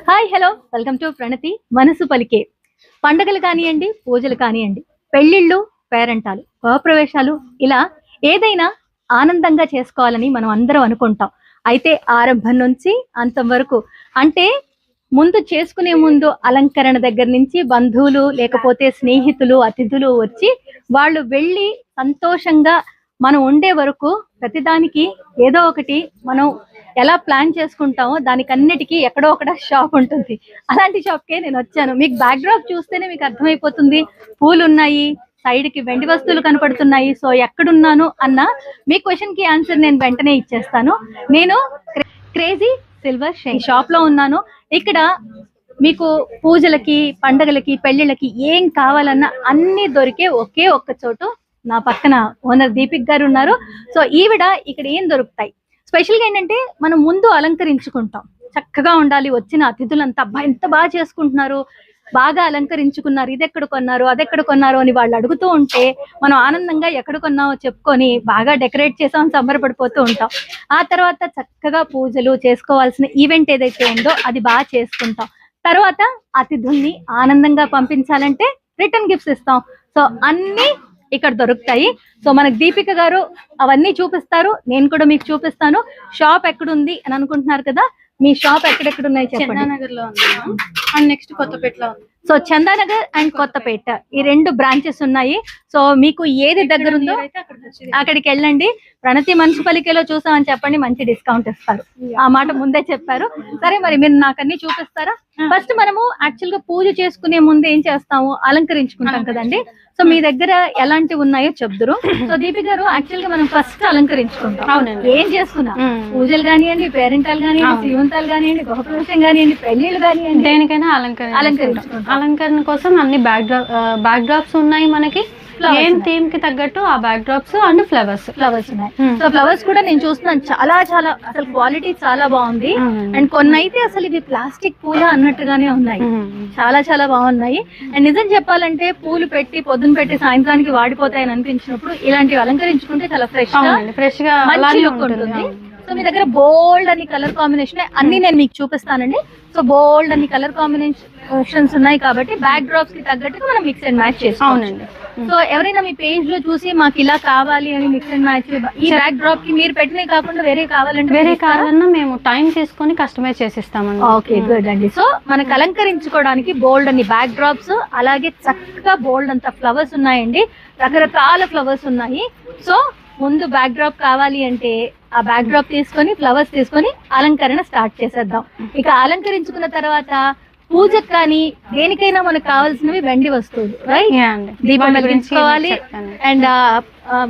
Hi hello welcome to ప్రణతి మనసు పలికే. పండగలు కానియండి, పూజలు కానియండి, పెళ్ళిళ్ళు, పేరంటాలు, గృహప్రవేశాలు ఇలా ఏదైనా ఆనందంగా చేసుకోవాలని మనం అందరం అనుకుంటాం. అయితే ఆరంభం నుంచి అంతం వరకు అంటే ముందు చేసుకునే ముందు అలంకరణ దగ్గర నుంచి బంధువులు లేకపోతే స్నేహితులు అతిథులు వచ్చి వాళ్ళు వెళ్ళి సంతోషంగా మనం ఉండే వరకు ప్రతిదానికి ఏదో ఒకటి మనం ఎలా ప్లాన్ చేసుకుంటామో దానికన్నిటికీ ఎక్కడో ఒకడ షాప్ ఉంటుంది. అలాంటి షాప్కే నేను వచ్చాను. మీకు బ్యాక్ డ్రాప్ చూస్తేనే మీకు అర్థమైపోతుంది. పూలు ఉన్నాయి, సైడ్ కి వెండి వస్తువులు కనపడుతున్నాయి. సో ఎక్కడున్నాను అన్న మీ క్వశ్చన్ కి ఆన్సర్ నేను వెంటనే ఇచ్చేస్తాను. నేను క్రేజీ సిల్వర్ షాప్ లో ఉన్నాను. ఇక్కడ మీకు పూజలకి, పండగలకి, పెళ్లిళ్ళకి ఏం కావాలన్నా అన్ని దొరికే ఒకే ఒక్క చోటు నా పక్కన ఓనర్ దీపిక్ గారు ఉన్నారు. సో ఈవిడ ఇక్కడ ఏం దొరుకుతాయి స్పెషల్గా ఏంటంటే మనం ముందు అలంకరించుకుంటాం, చక్కగా ఉండాలి. వచ్చిన అతిథులంతా అబ్బా ఎంత బాగా చేసుకుంటున్నారు, బాగా అలంకరించుకున్నారు, ఇది ఎక్కడ కొన్నారు, అది ఎక్కడ కొన్నారు అని వాళ్ళు అడుగుతూ ఉంటే మనం ఆనందంగా ఎక్కడ కొన్నామో చెప్పుకొని బాగా డెకరేట్ చేసామని సంబరపడిపోతూ ఉంటాం. ఆ తర్వాత చక్కగా పూజలు చేసుకోవాల్సిన ఈవెంట్ ఏదైతే ఉందో అది బాగా చేసుకుంటాం. తర్వాత అతిథుల్ని ఆనందంగా పంపించాలంటే రిటర్న్ గిఫ్ట్స్ ఇస్తాం. సో అన్ని ఇక్కడ దొరుకుతాయి. సో మనకు దీపిక గారు అవన్నీ చూపిస్తారు, నేను కూడా మీకు చూపిస్తాను. షాప్ ఎక్కడుంది అని అనుకుంటున్నారు కదా, మీ షాప్ ఎక్కడెక్కడ ఉన్నాయి చెప్పండి. చందానగర్ లో ఉంది అండ్ నెక్స్ట్ కొత్తపేటలో ఉంది. సో చందానగర్ అండ్ కొత్తపేట ఈ రెండు బ్రాంచెస్ ఉన్నాయి. సో మీకు ఏది దగ్గర ఉందో అక్కడికి వెళ్ళండి. ప్రణతి మనసు పలికేలో చూసామని చెప్పండి, మంచి డిస్కౌంట్ ఇస్తారు. ఆ మాట ముందే చెప్పారు. సరే మరి మీరు నాకు అన్ని చూపిస్తారా? ఫస్ట్ మనము యాక్చువల్ గా పూజ చేసుకునే ముందు ఏం చేస్తాము, అలంకరించుకుంటాం కదండి. సో మీ దగ్గర ఎలాంటివి ఉన్నాయో చెప్దురు. సో దీపిక గారు యాక్చువల్ గా మనం ఫస్ట్ అలంకరించుకుంటాం. అవునండి. ఏం చేసుకున్నా పూజలు కానివ్వండి, పేరెంటాలు కానివ్వండి, శ్రీమంతాలు కానివ్వండి, గృహప్రవేశం కానివ్వండి, పెళ్లిళ్ళు కానివ్వండి, దేనికైనా అలంకరించుకుంటాం. అలంకరణ కోసం అన్ని బ్యాక్ డ్రాప్స్ ఉన్నాయి మనకి. ఏం థీమ్ కి తగ్గట్టు ఆ బ్యాక్ డ్రాప్స్ అండ్ ఫ్లవర్స్ ఉన్నాయి. సో ఫ్లవర్స్ కూడా నేను చూస్తున్నాను, చాలా చాలా అసలు క్వాలిటీ చాలా బాగుంది. అండ్ కొన్ని అయితే అసలు ఇవి ప్లాస్టిక్ పూల అన్నట్టుగానే ఉన్నాయి, చాలా చాలా బాగున్నాయి. అండ్ నిజం చెప్పాలంటే పూలు పెట్టి పొద్దున పెట్టి సాయంత్రానికి వాడిపోతాయని అనిపించినప్పుడు ఇలాంటివి అలంకరించుకుంటే చాలా ఫ్రెష్ గా మంచి లుక్ ఉంటుంది. సో మీ దగ్గర బోల్డ్ అని కలర్ కాంబినేషన్ అన్ని నేను మీకు చూపిస్తానండి. సో బోల్డ్ అని కలర్ కాంబినేషన్స్ ఉన్నాయి కాబట్టి బ్యాక్ డ్రాప్స్ కి తగ్గట్టుగా మనం మిక్స్ అండ్ మ్యాచ్ చేసుకోవాలండి. సో ఎవరైనా మీ పేజ్ లో చూసి మాకు ఇలా కావాలి అని మిక్స్ అండ్ మ్యాచ్ ఈ బ్యాక్ డ్రాప్ కి మీరు పెట్టినవి కాకుండా వేరే కావాలన్నా మేము టైం తీసుకొని కస్టమైజ్ చేసిస్తామండి. ఓకే గుడ్ అండి. సో మనకు అలంకరించుకోవడానికి బోల్డ్ అని బ్యాక్ డ్రాప్స్, అలాగే చక్కగా బోల్డ్ అంత ఫ్లవర్స్ ఉన్నాయండి. రకరకాల ఫ్లవర్స్ ఉన్నాయి. సో ముందు బ్యాక్ డ్రాప్ కావాలి అంటే ఆ బ్యాక్ డ్రాప్ తీసుకొని ఫ్లవర్స్ తీసుకొని అలంకరణ స్టార్ట్ చేసేద్దాం. ఇక అలంకరించుకున్న తర్వాత పూజకు కానీ దేనికైనా మనకు కావాల్సినవి వెండి వస్తువులు, రైట్? దీపం వెలిగించుకోవాలి అండ్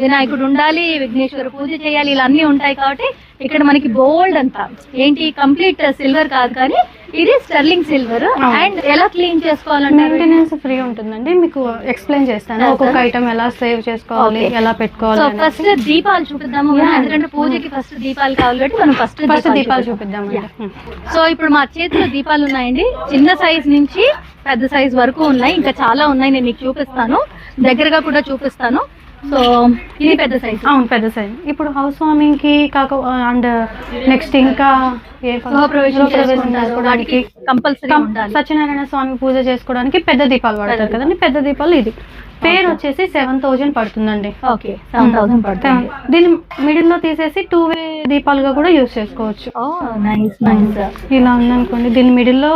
వినాయకుడు ఉండాలి, విఘ్నేశ్వర పూజ చేయాలి, ఇలా అన్ని ఉంటాయి. కాబట్టి ఇక్కడ మనకి బోల్డ్ అంతా ఏంటి కంప్లీట్ సిల్వర్ కాదు కానీ ఇది స్టెర్లింగ్ సిల్వర్. అండ్ ఎలా క్లీన్ చేసుకోవాలంటే మెయింటెనెన్స్ ఫ్రీ ఉంటుందండి. మీకు ఎక్స్ప్లెయిన్ చేస్తాను ఒక్కొక్క ఐటమ్ ఎలా సేవ్ చేసుకోవాలి, ఎలా పెట్టుకోవాలి. సో ఫస్ట్ దీపాలు చూపిద్దాము, ఎందుకంటే పూజకి ఫస్ట్ దీపాలు కావాలి కాబట్టి మనం ఫస్ట్ దీపాలు చూపిద్దాము. సో ఇప్పుడు మా చేతిలో దీపాలు ఉన్నాయండి, చిన్న సైజ్ నుంచి పెద్ద సైజ్ వరకు ఉన్నాయి, ఇంకా చాలా ఉన్నాయి. నేను మీకు చూపిస్తాను, దగ్గరగా కూడా చూపిస్తాను. సో ఇది పెద్ద సైజ్. అవును పెద్ద సైజ్. ఇప్పుడు హౌస్ వార్మింగ్ కి అండ్ నెక్స్ట్ ఇంకా చేసుకోవడానికి కంపల్సరీ సత్యనారాయణ స్వామి పూజ చేసుకోవడానికి పెద్ద దీపాలు వాడతారు కదండి. పెద్ద దీపాలు ఇది పేరు వచ్చేసి 7,000 పడుతుందండి. ఓకే 7,000 పడుతుంది. దీని మిడిల్ లో తీసేసి 2-way దీపాలుగా కూడా యూజ్ చేసుకోవచ్చు. ఇలా ఉందనుకోండి, దీని మిడిల్ లో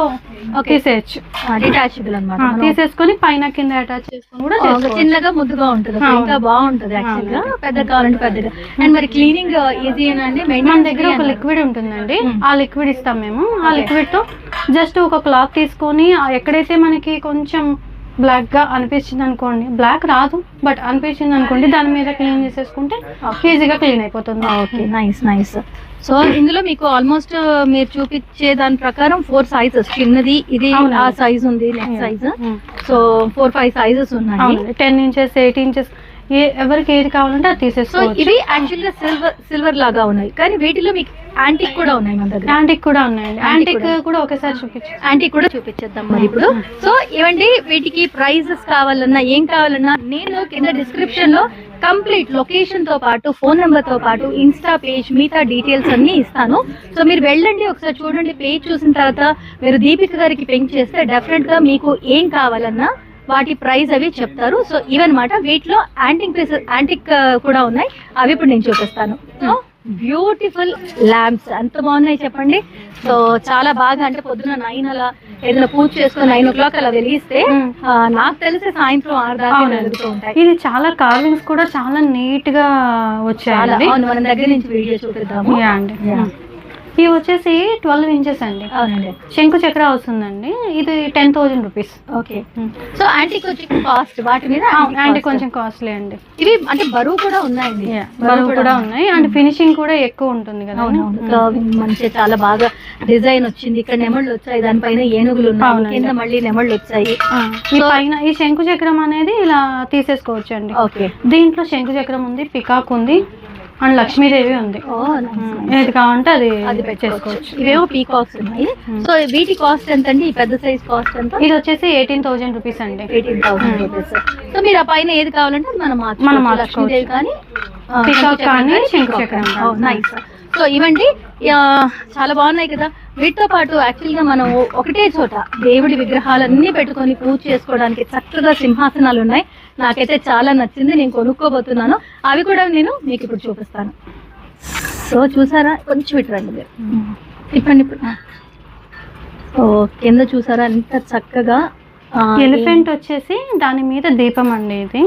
తీసేయచ్చు, డిటాచబుల్ అన్నమాట. తీసేసుకొని పైన కింద అటాచ్ చేసుకొని కూడా చిన్నగా ముద్దుగా ఉంటుంది, ఇంకా బాగుంటుంది యాక్చువల్ గా. పెద్ద కావాలంటే పెద్దగా. అండ్ మరి క్లీనింగ్ ఈజీ అండి. మన దగ్గర ఒక లిక్విడ్ ఉంటుందండి, ఆ లిక్విడ్ ఇస్తాం మేము. ఆ లిక్విడ్ తో జస్ట్ ఒక క్లాత్ తీసుకొని ఎక్కడైతే మనకి కొంచెం బ్లాక్ గా అనిపించింది అనుకోండి, బ్లాక్ రాదు బట్ అనిపించింది అనుకోండి, దాని మీద క్లీన్ చేసేసుకుంటే ఈజీగా క్లీన్ అయిపోతుంది. Okay nice. సో ఇందులో మీకు ఆల్మోస్ట్ మీరు చూపించే దాని ప్రకారం 4 సైజెస్, చిన్నది ఇది ఆ సైజ్ ఉంది, నెక్స్ట్ సైజ్. సో 4-5 సైజెస్ ఉన్నాయి. 10 inches 8 inches ఎవరికి ఏది కావాలంటే అది తీసేసుకోవచ్చు. ఇవి యాక్చువల్ గా సిల్వర్ లాగా ఉన్నాయి, కానీ వీటిలో మీకు యాంటిక్ కూడా ఉన్నాయి మన దగ్గర. యాంటిక్ కూడా ఉన్నాయండి. Antique యాంటిక్ కూడా ఒకేసారి చూపించు. యాంటిక్ కూడా చూపించేద్దాం మరి ఇప్పుడు. సో ఏమండి వీటికి ప్రైజెస్ కావాలన్నా ఏం కావాలన్నా నేను కింద డిస్క్రిప్షన్ లో కంప్లీట్ లొకేషన్ తో పాటు ఫోన్ నెంబర్ తో పాటు ఇన్స్టా పేజ్ మిగతా డీటెయిల్స్ అన్ని ఇస్తాను. సో మీరు వెళ్ళండి ఒకసారి చూడండి. పేజ్ చూసిన తర్వాత మీరు దీపిక గారికి పింక్ చేస్తే డెఫినెట్ గా మీకు ఏం కావాలన్నా వాటి ప్రైస్ అవి చెప్తారు. సో ఇవన్నమాట. వీటిలో యాంటిక్ కూడా ఉన్నాయి, అవి ఇప్పుడు నేను చూపిస్తాను. సో బ్యూటిఫుల్ ల్యాంప్స్ ఎంత బాగున్నాయి చెప్పండి. సో చాలా బాగా అంటే పొద్దున 9 అలా ఏదైనా పూజ చేసుకుని 9 o'clock అలా వెలిగిస్తే నాకు తెలిసి సాయంత్రం 6 దాకా వెలుగుతూ ఉంటాయి. ఇది చాలా కార్వింగ్స్ కూడా చాలా నీట్ గా వచ్చాయి. మన దగ్గర నుంచి వీడియో చూపిద్దాము. ఇవి వచ్చేసి 12 inches అండి. అవునండి. శంకు చక్ర వస్తుందండి. ఇది 10,000 rupees. ఓకే. సో యాంటిక్ వచ్చి కాస్ట్ వాటి మీద యాంటిక్ కొంచెం కాస్ట్లీ అండి. ఇవి అంటే బరువు కూడా ఉన్నాయండి. బరువు కూడా ఉన్నాయి అండ్ ఫినిషింగ్ కూడా ఎక్కువ ఉంటుంది కదా. మంచిగా చాలా బాగా డిజైన్ వచ్చింది. ఇక్కడ నెమళ్ళు వచ్చాయి, దానిపైన ఏనుగులు ఉన్నాయి, కింద మళ్ళీ నెమళ్ళు వచ్చాయి. ఈ పైన ఈ శంకు చక్రం అనేది ఇలా తీసేసుకోవచ్చు అండి. ఓకే. దీంట్లో శంకు చక్రం ఉంది, పికాక్ ఉంది అండ్ లక్ష్మీదేవి ఉంది. ఏది కావాలంటే అది చేసుకోవచ్చు. ఇవేమో పీకాక్స్ ఉన్నాయి. సో వీటి కాస్ట్ ఎంత అండి? ఈ పెద్ద సైజ్ కాస్ట్ ఎంత? ఇది వచ్చేసి 18,000 rupees అండి. 18,000 రూపీస్. సో మీరు ఆ పైన ఏది కావాలంటే మనం లక్ష్మీదేవి కానీ పికాక్ కానీ శంకు చక్రం. నైస్. సో ఇవండి చాలా బాగున్నాయి కదా. వీటితో పాటు యాక్చువల్ గా మనం ఒకటే చోట దేవుడి విగ్రహాలన్నీ పెట్టుకొని పూజ చేసుకోవడానికి చక్కగా సింహాసనాలు ఉన్నాయి. నాకైతే చాలా నచ్చింది, నేను కొనుక్కోబోతున్నాను. అవి కూడా నేను మీకు ఇప్పుడు చూపిస్తాను. సో చూసారా, కొంచెం ఇటు రండి మీరు, ఇప్పండి ఇప్పుడు. సో కింద చూసారా ఎంత చక్కగా. ఎలిఫెంట్ వచ్చేసి దాని మీద దీపం అండి. ఇది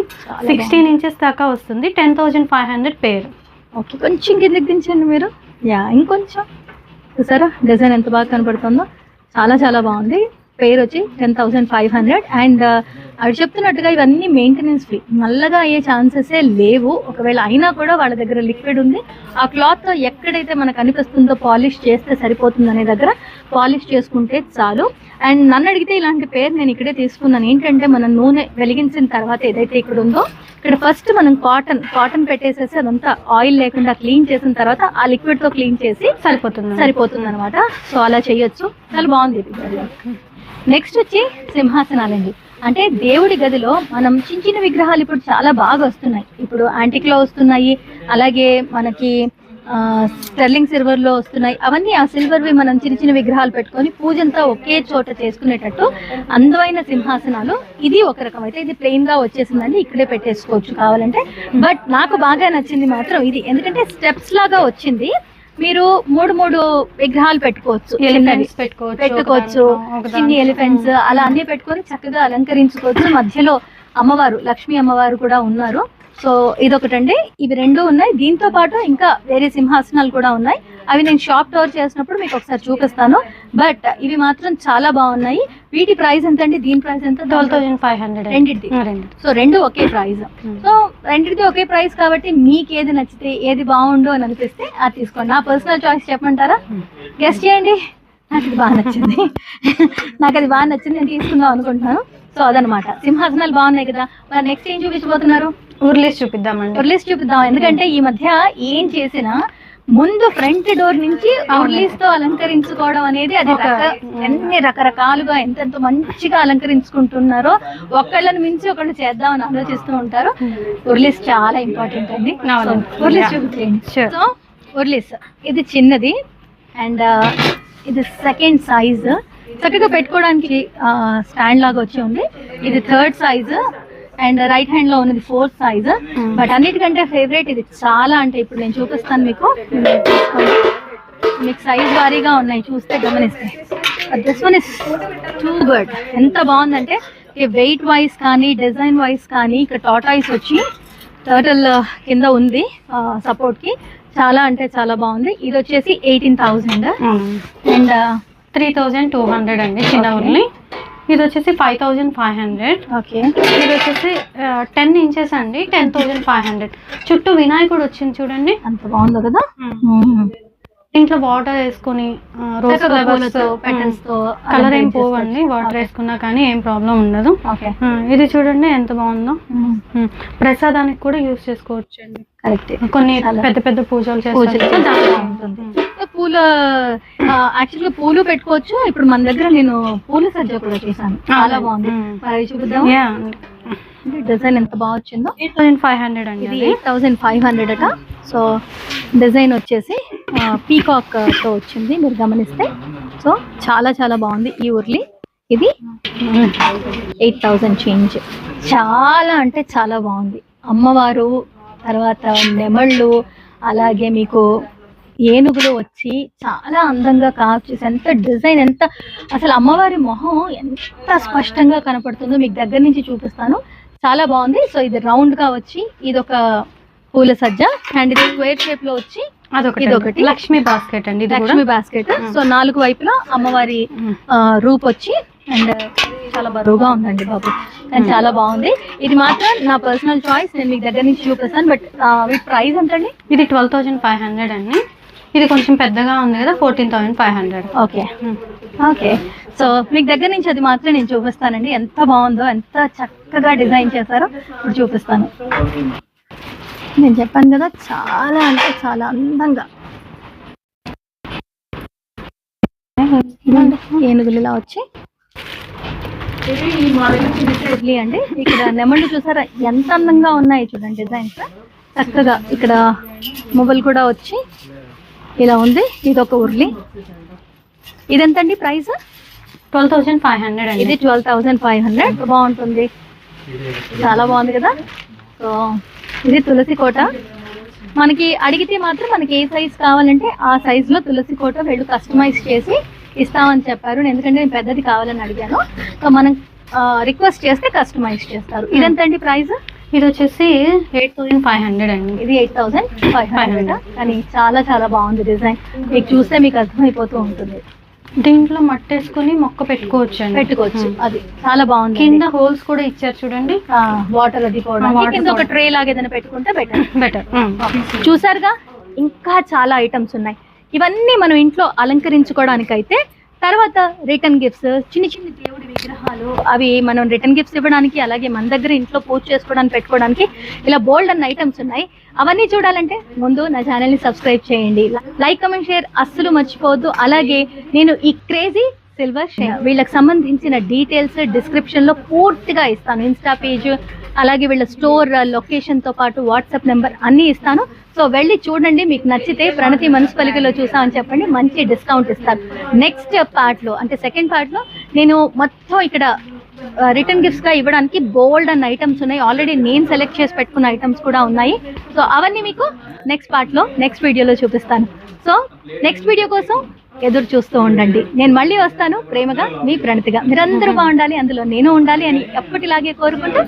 16 inches దాకా వస్తుంది. 10,500 పేరు. ఓకే, కొంచెం కిందకి దించండి మీరు. ఇంకొంచెం చూసారా డిజైన్ ఎంత బాగా కనపడుతుందో. చాలా చాలా బాగుంది. పేరు వచ్చి 10,500. అండ్ అవి చెప్తున్నట్టుగా ఇవన్నీ మెయింటెనెన్స్ ఫ్రీ, నల్లగా అయ్యే ఛాన్సెసే లేవు. ఒకవేళ అయినా కూడా వాళ్ళ దగ్గర లిక్విడ్ ఉంది. ఆ క్లాత్ ఎక్కడైతే మనకు అనిపిస్తుందో పాలిష్ చేస్తే సరిపోతుంది అనే దగ్గర పాలిష్ చేసుకుంటే చాలు. అండ్ నన్ను అడిగితే ఇలాంటి పేరు నేను ఇక్కడే తీసుకున్నాను. ఏంటంటే మనం నూనె వెలిగించిన తర్వాత ఏదైతే ఇక్కడ ఉందో ఇక్కడ ఫస్ట్ మనం కాటన్ పెట్టేసేసి అదంతా ఆయిల్ లేకుండా క్లీన్ చేసిన తర్వాత ఆ లిక్విడ్ తో క్లీన్ చేసి సరిపోతుంది అనమాట. సో అలా చేయొచ్చు. చాలా బాగుంది. నెక్స్ట్ వచ్చి సింహాసనాలండి. అంటే దేవుడి గదిలో మనం చిన్న చిన్న విగ్రహాలు ఇప్పుడు చాలా బాగా వస్తున్నాయి. ఇప్పుడు యాంటిక్ లో వస్తున్నాయి, అలాగే మనకి స్టెర్లింగ్ సిల్వర్ లో వస్తున్నాయి. అవన్నీ ఆ సిల్వర్వి మనం చిన్న చిన్న విగ్రహాలు పెట్టుకొని పూజంతా ఒకే చోట చేసుకునేటట్టు అందమైన సింహాసనాలు. ఇది ఒక రకం అయితే, ఇది ప్లెయిన్ గా వచ్చేసిందండి, ఇక్కడే పెట్టేసుకోవచ్చు కావాలంటే. బట్ నాకు బాగా నచ్చింది మాత్రం ఇది, ఎందుకంటే స్టెప్స్ లాగా వచ్చింది. మీరు 3 విగ్రహాలు పెట్టుకోవచ్చు, చిన్ని ఎలిఫెంట్స్ అలా అన్ని పెట్టుకొని చక్కగా అలంకరించుకోవచ్చు. మధ్యలో అమ్మవారు, లక్ష్మీ అమ్మవారు కూడా ఉన్నారు. సో ఇదొకటండి. ఇవి 2 ఉన్నాయి. దీంతో పాటు ఇంకా వేరే సింహాసనాలు కూడా ఉన్నాయి. అవి నేను షాప్ టూర్ చేసినప్పుడు మీకు ఒకసారి చూపిస్తాను. బట్ ఇవి మాత్రం చాలా బాగున్నాయి. వీటి ప్రైస్ ఎంత అండి? దీని ప్రైస్ ఎంత? 12,500. రెండింటిది. సో 2 ఒకే ప్రైస్. సో రెండింటిది ఒకే ప్రైస్ కాబట్టి మీకు ఏది నచ్చితే, ఏది బాగుండు అని అనిపిస్తే అది తీసుకోండి. నా పర్సనల్ చాయిస్ చెప్పమంటారా? గెస్ట్ చేయండి. నాకు ఇది బాగా నచ్చింది. నేను తీసుకుందాం అనుకుంటున్నాను. సో అదనమాట. సింహాసనాలు బాగున్నాయి కదా. మరి నెక్స్ట్ ఏం చూపించబోతున్నారు? ఉర్లీస్ చూపిద్దామండి. ఉర్లీస్ చూపిద్దాం. ఎందుకంటే ఈ మధ్య ఏం చేసినా ముందు ఫ్రంట్ డోర్ నుంచి ఉర్లీస్ తో అలంకరించుకోవడం అనేది అది ఎన్ని రకరకాలుగా ఎంతెంత మంచిగా అలంకరించుకుంటున్నారో, ఒకళ్ళని మించి ఒకళ్ళు చేద్దామని ఆలోచిస్తూ ఉంటారు. ఉర్లీస్ చాలా ఇంపార్టెంట్ అండి. ఉర్లీస్ చూపించండి. సో ఉర్లీస్ ఇది చిన్నది అండ్ ఇది సెకండ్ సైజ్. చక్కగా పెట్టుకోవడానికి స్టాండ్ లాగా వచ్చి ఉంది. ఇది 3rd size and right hand లో ఉన్నది 4th సైజ్. బట్ అన్నిటికంటే ఫేవరెట్ ఇది చాలా. అంటే ఇప్పుడు నేను చూపిస్తాను మీకు సైజ్ వారీగా ఉన్నాయి, చూస్తే గమనిస్తే. This one is too good. ఎంత బాగుందంటే వెయిట్ వైజ్ కానీ డిజైన్ వైజ్ కానీ ఇక్కడ టాటాయిస్ వచ్చి టర్టిల్ కింద ఉంది సపోర్ట్ కి. చాలా అంటే చాలా బాగుంది. ఇది వచ్చేసి 18,000 అండ్ 3,200 అండి చిన్న ఉర్లి. ఇది వచ్చేసి 5,500. ఓకే. ఇది వచ్చేసి 10 inches అండి, 10,500. చుట్టూ వినాయకుడు వచ్చింది చూడండి, అంత బాగుందో కదా. ఇంట్లో వాటర్ వేసుకొని రోజ్ ఫ్లవర్స్ పెటల్స్ తో కలర్ ఏం పోవండి. వాటర్ వేసుకున్నా కానీ ఏం ప్రాబ్లం ఉండదు. ఇది చూడండి ఎంత బాగుందో. ప్రసాదానికి కూడా యూజ్ చేసుకోవచ్చు అండి. కరెక్ట్. కొన్ని పెద్ద పెద్ద పూజలు చేస్తారు. పూజ పూల యాక్చువల్గా పూలు పెట్టుకోవచ్చు. ఇప్పుడు మన దగ్గర నేను పూల సజ్జ కూడా చూసాను, చాలా బాగుంది. మరి అవి చూపిద్దాం. డిజైన్ ఎంత బాగా వచ్చిందో. 8500 అండి. ఇది 8500 అట. సో డిజైన్ వచ్చేసి పీకాక్ తో వచ్చింది మీరు గమనిస్తే. సో చాలా చాలా బాగుంది ఈ ఉర్లి. ఇది 8000 చేంజ్. చాలా అంటే చాలా బాగుంది. అమ్మవారు, తర్వాత నెమళ్ళు, అలాగే మీకు ఏనుగులు వచ్చి చాలా అందంగా కావచ్చు. ఎంత డిజైన్, ఎంత అసలు అమ్మవారి మొహం ఎంత స్పష్టంగా కనపడుతుందో మీకు దగ్గర నుంచి చూపిస్తాను. చాలా బాగుంది. సో ఇది రౌండ్ గా వచ్చి ఇది ఒక పూల సజ్జ, అండ్ ఇది స్క్వేర్ షేప్ లో వచ్చి ఇదొకటి లక్ష్మీ బాస్కెట్ అండి. లక్ష్మీ బాస్కెట్. సో 4 వైపులా అమ్మవారి రూప్ వచ్చి, అండ్ చాలా బరువుగా ఉందండి బాబు, కానీ చాలా బాగుంది. ఇది మాత్రం నా పర్సనల్ చాయిస్, నేను మీకు దగ్గర నుంచి చూపిస్తాను. బట్ వీటి ప్రైస్ ఎంతండి? ఇది 12500 అండి. ఇది కొంచెం పెద్దగా ఉంది కదా, 14500. Okay okay. సో మీకు దగ్గర నుంచి అది మాత్రం నేను చూపిస్తానండి. ఎంత బాగుందో, ఎంత చక్కగా డిజైన్ చేశారో ఇప్పుడు చూపిస్తాను. నేను చెప్పాను కదా, చాలా అంటే చాలా అందంగా ఏనుగులు ఇలా వచ్చి ఇడ్లీ అండి. ఇక్కడ నెమళ్ళు చూసారా ఎంత అందంగా ఉన్నాయి చూడండి డిజైన్స్. చక్కగా ఇక్కడ మొబైల్ కూడా వచ్చి ఇలా ఉంది. ఇది ఒక ఉర్లి. ఇది ఎంతండి ప్రైస్? 12500 అండి. ఇది 12500. బాగుంటుంది, చాలా బాగుంది కదా. సో ఇది తులసి కోట. మనకి అడిగితే మాత్రం మనకి ఏ సైజ్ కావాలంటే ఆ సైజ్ లో తులసి కోట వీళ్ళు కస్టమైజ్ చేసి ఇస్తామని చెప్పారు. ఎందుకంటే నేను పెద్దది కావాలని అడిగాను. సో మనం రిక్వెస్ట్ చేస్తే కస్టమైజ్ చేస్తారు. ఇదెంతండి ప్రైస్? ఇది వచ్చేసి 8500 అండి. ఇది 8500. కానీ చాలా చాలా బాగుంది డిజైన్. మీకు చూస్తే మీకు అర్థమైపోతూ ఉంటుంది. దీంట్లో మట్టేసుకుని మొక్క పెట్టుకోవచ్చు అండి. పెట్టుకోవచ్చు. అది చాలా బాగుంది. కింద హోల్స్ కూడా ఇచ్చారు చూడండి, వాటర్ అది కూడా. కింద ఒక ట్రే లాగా ఏదైనా పెట్టుకుంటే బెటర్. చూసారుగా, ఇంకా చాలా ఐటమ్స్ ఉన్నాయి. ఇవన్నీ మనం ఇంట్లో అలంకరించుకోవడానికైతే, తర్వాత రిటర్న్ గిఫ్ట్స్, చిన్న చిన్న దేవుడి విగ్రహాలు, అవి మనం రిటర్న్ గిఫ్ట్స్ ఇవ్వడానికి, అలాగే మన దగ్గర ఇంట్లో పూజ చేసుకోవడానికి పెట్టుకోవడానికి ఇలా బోల్డ్ అన్న ఐటమ్స్ ఉన్నాయి. అవన్నీ చూడాలంటే ముందు నా ఛానల్ని సబ్స్క్రైబ్ చేయండి. లైక్, కమెంట్, షేర్ అస్సలు మర్చిపోవద్దు. అలాగే నేను ఈ క్రేజీ సిల్వర్ వీళ్ళకి సంబంధించిన డీటెయిల్స్ డిస్క్రిప్షన్లో పూర్తిగా ఇస్తాను. ఇన్స్టా పేజ్, అలాగే వీళ్ళ స్టోర్ లొకేషన్తో పాటు వాట్సాప్ నెంబర్ అన్నీ ఇస్తాను. సో వెళ్ళి చూడండి, మీకు నచ్చితే ప్రణతి మున్సిపాలిటీలో చూసామని చెప్పండి, మంచి డిస్కౌంట్ ఇస్తారు. నెక్స్ట్ పార్ట్లో అంటే సెకండ్ పార్ట్లో నేను మొత్తం ఇక్కడ రిటర్న్ గిఫ్ట్స్గా ఇవ్వడానికి బోల్డ్ అన్న ఐటమ్స్ ఉన్నాయి. ఆల్రెడీ నేను సెలెక్ట్ చేసి పెట్టుకున్న ఐటమ్స్ కూడా ఉన్నాయి. సో అవన్నీ మీకు నెక్స్ట్ పార్ట్లో నెక్స్ట్ వీడియోలో చూపిస్తాను. సో నెక్స్ట్ వీడియో కోసం ఎదురు చూస్తూ ఉండండి. నేను మళ్ళీ వస్తాను ప్రేమగా మీ ప్రణతిగా. మీరందరూ బాగుండాలి, అందులో నేను ఉండాలి అని ఎప్పటిలాగే కోరుకుంటూ